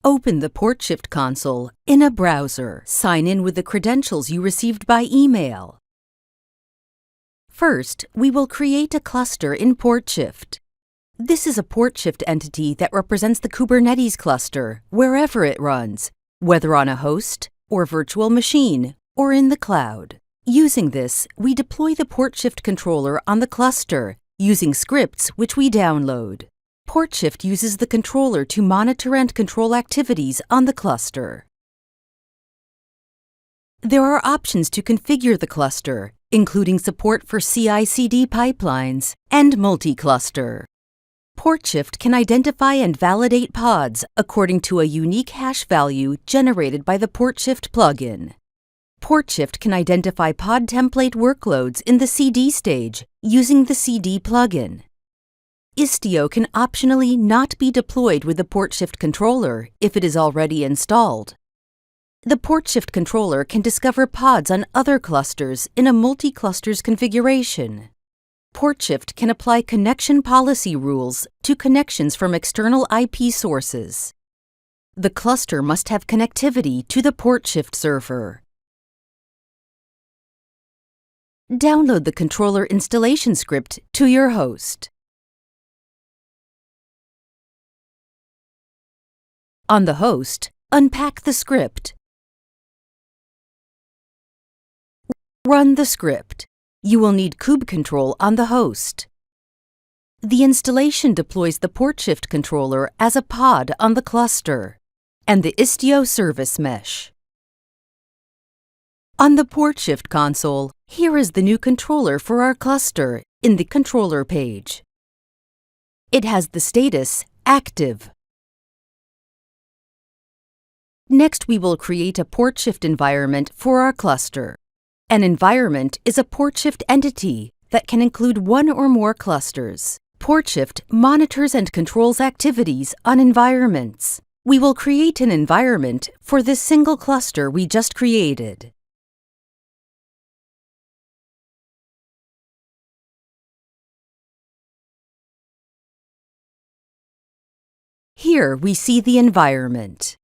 Open the Portshift console in a browser. Sign in with the credentials you received by email. First, we will create a cluster in Portshift. This is a Portshift entity that represents the Kubernetes cluster wherever it runs, whether on a host or virtual machine or in the cloud. Using this, we deploy the Portshift controller on the cluster using scripts which we download. Portshift uses the controller to monitor and control activities on the cluster. There are options to configure the cluster, including support for CI/CD pipelines and multi-cluster. Portshift can identify and validate pods according to a unique hash value generated by the Portshift plugin. Portshift can identify pod template workloads in the CD stage using the CD plugin. Istio can optionally not be deployed with the Portshift controller if it is already installed. The Portshift controller can discover pods on other clusters in a multi-clusters configuration. Portshift can apply connection policy rules to connections from external IP sources. The cluster must have connectivity to the Portshift server. Download the controller installation script to your host. On the host, unpack the script. Run the script. You will need kube control on the host. The installation deploys the Portshift controller as a pod on the cluster and the Istio service mesh. On the Portshift console, here is the new controller for our cluster in the controller page. It has the status active. Next, we will create a Portshift environment for our cluster. An environment is a Portshift entity that can include one or more clusters. Portshift monitors and controls activities on environments. We will create an environment for this single cluster we just created. Here we see the environment.